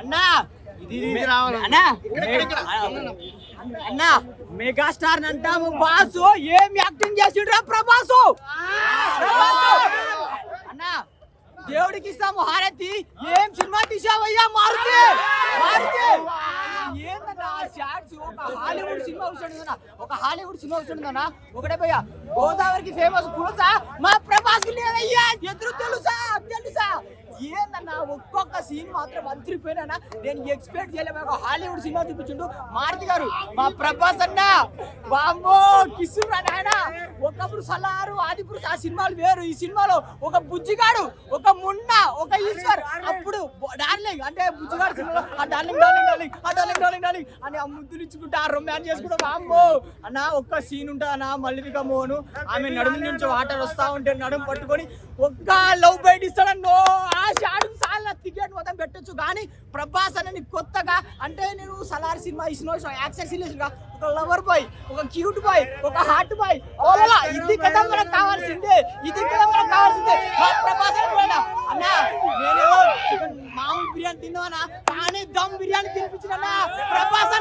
అన్నా అన్నా మెగాస్టార్ అంటాము బాసు. ఏం యాక్టింగ్ చేసిండ్రా ప్రభాసు. అన్నా దేవుడికి ఇస్తాము హారతి. ఏం సినిమా తీసావయ్యా మారుతి. ఏందన్నా షార్ట్స్. ఒక హాలీవుడ్ సినిమా చూస్తుందన్నా ఒకటే భయ్యా. గోదావరికి ఫేమస్ పులుసా మా ప్రభాస్ లేదయ్యా. ఎదురు తెలుసా ఏందన్నా ఒక్కొక్క సీన్ మాత్రం అదిరిపోయినా. నేను ఎక్స్పెక్ట్ చేయలేము. ఒక హాలీవుడ్ సినిమా చూపించిండు మారుతి గారు. మా ప్రభాస్ అన్న వామ్మో కిస్సురా నాయన. ఒకప్పుడు సలారు ఆదిపురుష్ ఆ సినిమాలు వేరు. ఈ సినిమాలో ఒక బుజ్జిగాడు, ఒక మున్న, ఒక ఈశ్వర్. అప్పుడు డార్లింగ్ అంటే బుజ్జిగాడు సినిమాలో ఆ డార్లింగ్ అని ఆ ముద్దులు ఇచ్చుకుంటా ఆ రొమాన్స్ చేసుకుంటా. వామ్మో అన్న ఒక్క సీన్ ఉంటా అన్న. మల్లిక మోహన్ ఆమె నడుము నుంచి వాటర్ వస్తా ఉంటే నడుము పట్టుకొని ఒక్క లవ్ బైట్ ఇస్తాడన్నో. ఆ షాడు సార్లు టికెట్ మొత్తం పెట్టచ్చు. కానీ ప్రభాస్ అని కొత్తగా అంటే నేను సలార్ సినిమా ఇచ్చిన యాక్షన్ సీరియస్ గా ఒక లవర్ బాయ్, ఒక క్యూట్ బాయ్, ఒక హార్ట్ బాయ్. ఇది కదా మనకు కావాల్సిందే. ప్రభాస్ అన్నా నేను మామూలు బిర్యానీ తిన్నావనా కానీ దమ్ బిర్యానీ తినిపించినా. ప్రభాస్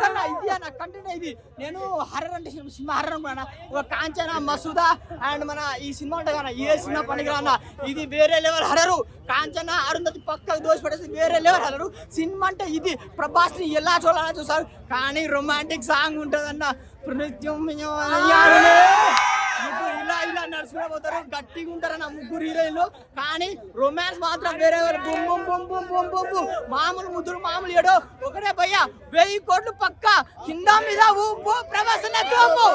అన్న ఇది అన్న కంటెంట్. ఇది నేను హర్రర్ అంటే సినిమా హర్రర్ అనుకున్నా. ఒక కాంచన, మసూదా అండ్ మన ఈ సినిమా ఉంటుంది కదా ఏ సినిమా పనికి అన్న. ఇది వేరే లెవెల్ హర్రరు. కాంచన అరుంధతి పక్కకు దోషి పడేసి వేరే లెవెల్ హర్రరు. సినిమా అంటే ఇది. ప్రభాస్ ని ఎలా చూడాలని చూసారు. కానీ రొమాంటిక్ సాంగ్ ఉంటదన్న. ఇలా నడుచుకుపోతారు. గట్టిగా ఉంటారన్న ముగ్గురు హీరోయిన్లు. కానీ రొమాన్స్ మాత్రం వేరే మామూలు ముద్దులు మామూలు ఏడో ఒకటే భయ్యా. 1000 కోట్లు పక్క కింద మీద ఊపు. ప్రభాస్ తోపు.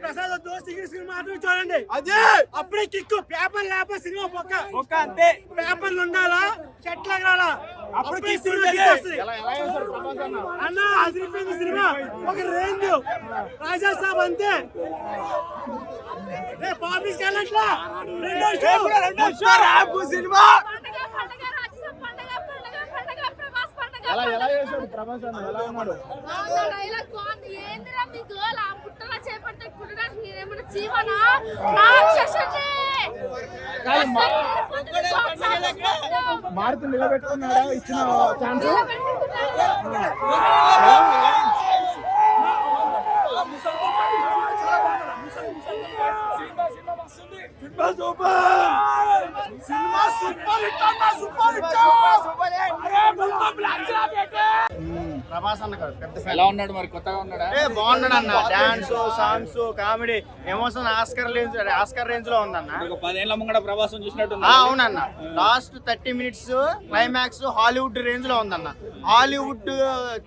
ప్రసాద్ దోస్త్ మాత్రం చూడండి. అదే అప్పుడే కిక్కు. పేపర్ లేకపోతే సినిమా ఒక్క అంతే. పేపర్లు ఉండాలా, చెట్ల రాలా, అప్పుడు అన్న అదిరిపోయింది సినిమా. ఒక రేంజ్ రాజా సాబ్ అంతే. రేపు ఆఫీస్కి వెళ్ళట్లా. రెండో షో సినిమా. ఎలా చేశాడు ప్రభాస్ అన్న? ఎలా ఉన్నాడు? మారుతు నిలబెట్టుకున్నాడా ఇచ్చిన ఛాన్స్? ప్రభాస్ అన్న పెద్ద ఎలా ఉన్నాడు మరి? కొత్తగా ఉన్నాడా? బాగున్నాడు అన్న. Dance, songs, comedy, emotion Oscar range లో ఉందన్న. 10 ఏళ్ల ముంగడ ప్రభాస్ చూసినట్టు. అవునన్న. Last 30 minutes climax Hollywood range లో ఉందన్న. హాలీవుడ్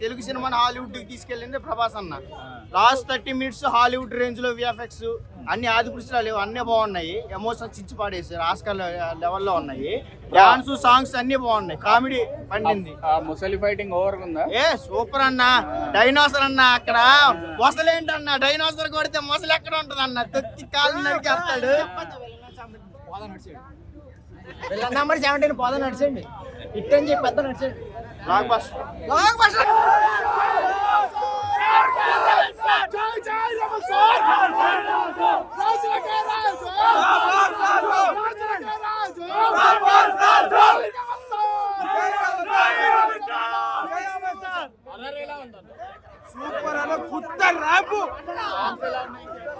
తెలుగు సినిమాని హాలీవుడ్ కి తీసుకెళ్ళింది ప్రభాస్ అన్న. లాస్ట్ 30 మినిట్స్ హాలీవుడ్ రేంజ్ లో విఎఫ్ఎక్స్ అన్ని ఆదిపురుషులు లేవు, అన్నీ బాగున్నాయి. ఎమోషన్ చిచ్చి పాడేసారు. ఆస్కర్ లెవెల్లో ఉన్నాయి. డాన్స్, సాంగ్స్ అన్ని బాగున్నాయి. కామెడీ పండింది. ముసలి ఫైటింగ్ ఓవర్ ఉందా? సూపర్ అన్న. డైనోసర్ అన్న. అక్కడ మొసలేంటన్న, డైనోసర్ కొడితే మొసలు ఎక్కడ ఉంటది అన్న. తొత్తి కాలు నరికి వస్తాడు. నెంబర్ 17 పోదా నడిచండి. ఇట్టని చెప్పి పెద్ద నడిచండి. Block buster. సూపర్ అన్న. కొత్త rap,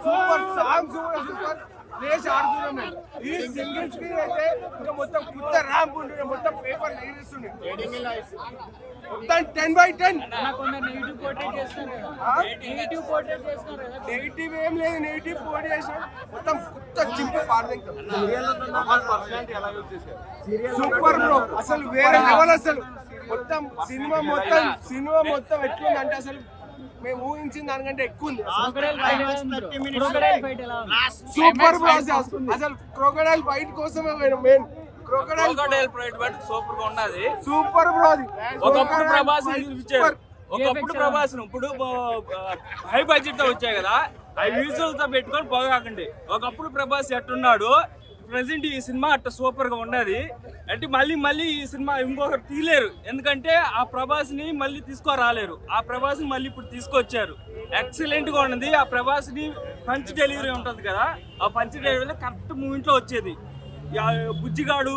super songs, super plays ఆడుతున్నాం. ఈ సింగిల్ స్క్రీన్ అయితే ఇంకా మొత్తం కొత్త ర్యాంప్ ఉంటుంది. మొత్తం పేపర్ ఎగిరిస్తుంది. మొత్తం 10/10. నెగిటివ్ ఏం లేదు. నెగిటివ్ పోటీ చేసాం. మొత్తం కొత్త చింపు పాడతాం. Super bro. అసలు వేరే లెవెల్. అసలు మొత్తం సినిమా మొత్తం ఎట్లుందంటే అసలు మేము ఊహించిన దానికంటే ఎక్కువ ఉంది. ఫైట్ ఎలా ఉంది? సూపర్ అసలు క్రొకడైల్ ఫైట్ కోసమే main crocodile fight but super గా ఉన్నది. సూపర్ బ్రో అది. ఒకప్పుడు ప్రభాస్ చూపించారు, ఒకప్పుడు ప్రభాస్ ఇప్పుడు హై బడ్జెట్ తో వచ్చాయి కదా, అవి విజువల్ తో పెట్టుకొని పోగాకండి. ఒకప్పుడు ప్రభాస్ ఎట్టున్నాడు, ప్రెసెంట్ ఈ సినిమా అట్ట సూపర్ గా ఉన్నది. అంటే మళ్ళీ ఈ సినిమా ఇంకొకరు తీయలేరు, ఎందుకంటే ఆ ప్రభాస్ ని మళ్ళీ తీసుకురాలేరు. ఆ ప్రభాస్ ని మళ్ళీ ఇప్పుడు తీసుకొచ్చారు, ఎక్సలెంట్ గా ఉన్నది. ఆ ప్రభాస్ ని పంచ్ డెలివరీ ఉంటది కదా, ఆ పంచ్ డెలివరీ కరెక్ట్ మూమెంట్ లో వచ్చేది. బుజ్జిగాడు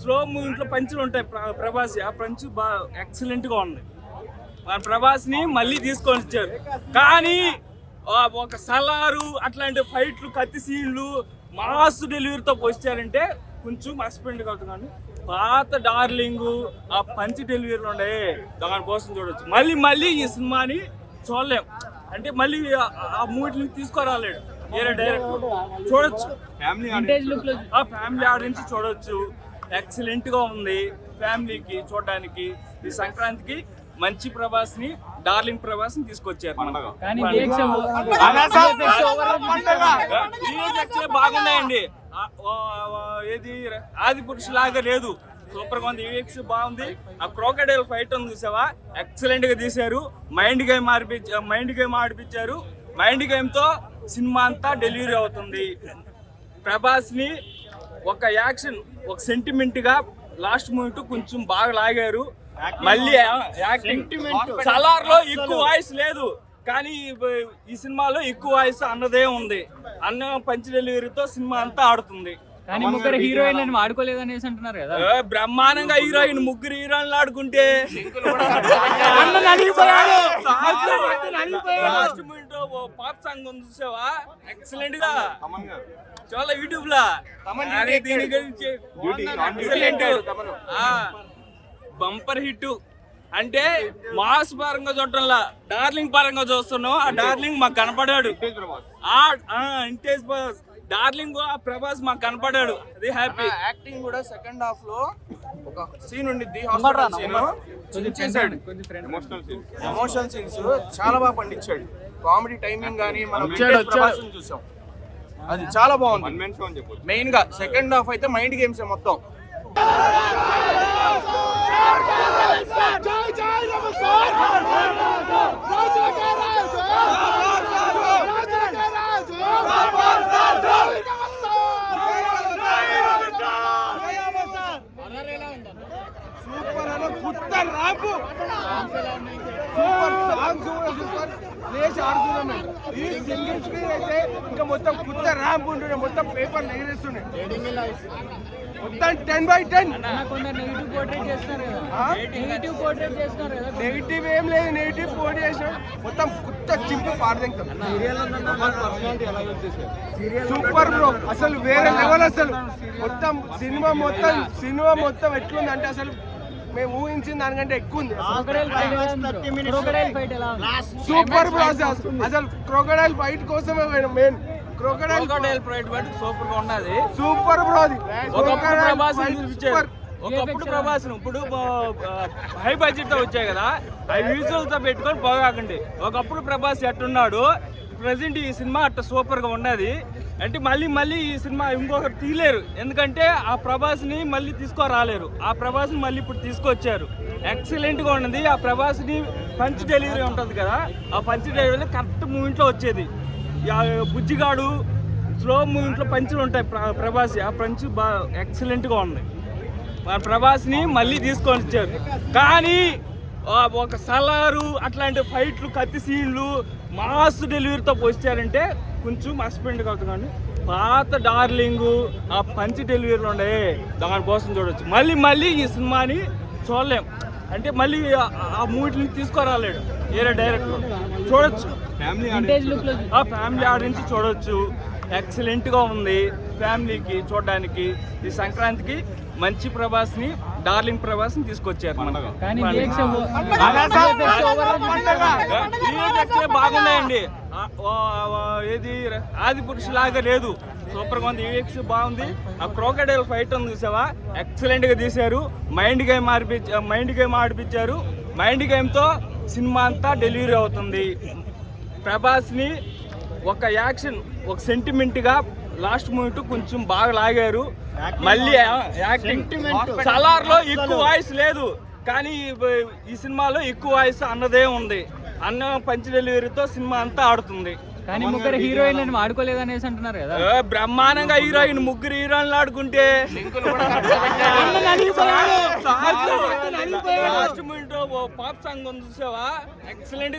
స్లో మూమెంట్లో పంచులు ఉంటాయి ప్రభాస్, ఆ పంచ్ బాగా ఎక్సలెంట్ గా ఉంది. మన ప్రభాస్ ని మళ్ళీ తీసుకొని వచ్చారు. కానీ ఒక సలారు అట్లాంటి ఫైట్లు, కత్తి సీన్లు, మాస్ డెలివరీతో వచ్చారంటే కొంచెం మర్చిపోయింది అవుతున్నాను. పాత డార్లింగ్ ఆ పంచ్ డెలివరీలు ఉండే దానికోసం చూడొచ్చు. మళ్ళీ ఈ సినిమాని చూడలేం, అంటే మళ్ళీ ఆ మూవీని తీసుకురాలేడు వేరే డైరెక్టర్. చూడొచ్చు, ఫ్యామిలీ ఆడియన్స్ చూడొచ్చు. ఎక్సలెంట్ గా ఉంది ఫ్యామిలీకి చూడడానికి. ఈ సంక్రాంతికి మంచి ప్రభాస్ ని, డార్లింగ్ ప్రభాస్ ని తీసుకొచ్చారు. బాగున్నాయండి, ఏది ఆది పురుషు లాగా లేదు, సూపర్ గా ఉంది. ఈవెక్స్ బాగుంది. ఆ క్రోకడైల్ ఫైట్ ఉంది చూసావా, ఎక్సలెంట్ గా తీశారు. మైండ్ గేమ్ ఆడిపించారు. మైండ్ గేమ్ తో సినిమా అంతా డెలివరీ అవుతుంది. ప్రభాస్ ని ఒక యాక్షన్, ఒక సెంటిమెంట్ గా లాస్ట్ మూమెంట్ కొంచెం బాగా లాగారు. మళ్ళీ యాక్టింగ్ సలార్ లో ఎక్కువ వాయిస్ లేదు, కానీ ఈ సినిమాలో ఎక్కువ వాయిస్ అన్నదే ఉంది. అన్న పంచ్ డెలివరీతో సినిమా అంతా ఆడుతుంది. కానీ ముగ్గురు హీరోయిన్లను ఆడుకోలేదు అనేసి అంటున్నారు కదా. బ్రహ్మాండంగా ముగ్గురు హీరోయిన్లు ఆడుకుంటే లాస్ట్ మూమెంట్ పాప్ సాంగ్ ఉంది చూసావా, ఎక్సలెంట్ గా చాలా యూట్యూబ్ లా. దీని గురించి ఎక్సలెంట్, బంపర్ హిట్. అంటే మాస్ పరంగా చూడటంలా, డార్లింగ్ పరంగా చూస్తున్నాం. ఆ డార్లింగ్ మాకు కనపడాడు, ఇంటేజ్ డార్లింగ్ ఆ ప్రభాస్ మాకు కనపడాడు. అది హ్యాపీ. యాక్టింగ్ కూడా సెకండ్ హాఫ్ లో ఒక సీన్ ఉండిద్ది, హాస్పిటల్ సీన్ చేశాడు. ఎమోషనల్ సీన్స్ చాలా బాగా పండించాడు. కామెడీ టైమింగ్ గానీ మనం ప్రభాస్ చూసాం, అది చాలా బాగుంది. మెయిన్ గా సెకండ్ హాఫ్ అయితే మైండ్ గేమ్స్ మొత్తం. సూపర్ సాంగ్స్ కూడా సూపర్, లేచి ఆడుతున్నామే. ఈ సింగిల్ స్క్రీన్ అయితే ఇంకా మొత్తం కొత్త ర్యాంప్ ఉంటుండే, మొత్తం పేపర్ ఎగిరేస్తుండే. మొత్తం 10/10. నెగిటివ్ ఏం లేదు, నెగిటివ్ పోటీ చేసినాడు. మొత్తం కొత్త చింపు పాడదింటాం. సూపర్ బ్రో, అసలు వేరే లెవెల్. అసలు మొత్తం సినిమా మొత్తం ఎట్లుంది అంటే అసలు మేము ఊహించిన దానికంటే ఎక్కువ ఉంది. సూపర్ బ్రో, అసలు క్రొకడైల్ ఫైట్ కోసమే main crocodile fight but super గా ఉన్నది. సూపర్ బ్రో అది. ఒకప్పుడు ప్రభాస్ చూపించారు, ఒకప్పుడు ప్రభాస్ ఇప్పుడు హై బడ్జెట్ తో వచ్చాయి కదా, అవి విజువల్ తో పెట్టుకొని పోగాకండి. ఒకప్పుడు ప్రభాస్ ఎట్టున్నాడు, ప్రెసెంట్ ఈ సినిమా అట్ట సూపర్ గా ఉన్నది. అంటే మళ్ళీ ఈ సినిమా ఇంకొకరు తీయలేరు, ఎందుకంటే ఆ ప్రభాస్ ని మళ్ళీ తీసుకురాలేరు. ఆ ప్రభాస్ ని మళ్ళీ ఇప్పుడు తీసుకొచ్చారు, ఎక్సలెంట్ గా ఉన్నది. ఆ ప్రభాస్ ని పంచ్ డెలివరీ ఉంటది కదా, ఆ పంచ్ డెలివరీ కరెక్ట్ మూమెంట్ లో వచ్చేది. బుజ్జిగాడు స్లో మూమెంట్లో పంచులు ఉంటాయి ప్రభాస్, ఆ పంచ్ బాగా ఎక్సలెంట్ గా ఉంది. మన ప్రభాస్ ని మళ్ళీ తీసుకొని వచ్చారు. కానీ ఒక సలారు అట్లాంటి ఫైట్లు, కత్తి సీన్లు, మాస్ డెలివరీతో వచ్చారంటే కొంచెం మర్చిపోయింది అవుతున్నాను. పాత డార్లింగ్ ఆ పంచ్ డెలివరీలు ఉండే దానికోసం చూడొచ్చు. మళ్ళీ ఈ సినిమాని చూడలేం, అంటే మళ్ళీ ఆ మూవీని తీసుకురాలేడు వేరే డైరెక్టర్. చూడొచ్చు, ఫ్యామిలీ ఆడియన్స్ చూడొచ్చు. ఎక్సలెంట్ గా ఉంది ఫ్యామిలీకి చూడడానికి. ఈ సంక్రాంతికి మంచి ప్రభాస్ ని, డార్లింగ్ ప్రభాస్ ని తీసుకొచ్చారు. బాగున్నాయండి, ఏది ఆది పురుషు లాగా లేదు, సూపర్ గా ఉంది. ఈవెక్స్ బాగుంది. ఆ క్రోకడైల్ ఫైట్ ఉంది చూసావా, ఎక్సలెంట్ గా తీశారు. మైండ్ గేమ్ ఆడిపించారు. మైండ్ గేమ్ తో సినిమా అంతా డెలివరీ అవుతుంది. ప్రభాస్ని ఒక యాక్షన్, ఒక సెంటిమెంట్గా లాస్ట్ మూమెంట్ కొంచెం బాగా లాగారు. మళ్ళీ యాక్టింగ్ సలార్లో ఎక్కువ వాయిస్ లేదు, కానీ ఈ సినిమాలో ఎక్కువ వాయిస్ అన్నదే ఉంది. అన్న పంచ్ డెలివరీతో సినిమా అంతా ఆడుతుంది. కానీ ముగ్గురు హీరోయిన్లను ఆడుకోలేదు అనేసి అంటున్నారు కదా. బ్రహ్మాండంగా హీరోయిన్, ముగ్గురు హీరోయిన్లు ఆడుకుంటే లాస్ట్ మూమెంట్ పాప్ సాంగ్ ఉంది చూసావా, ఎక్సలెంట్.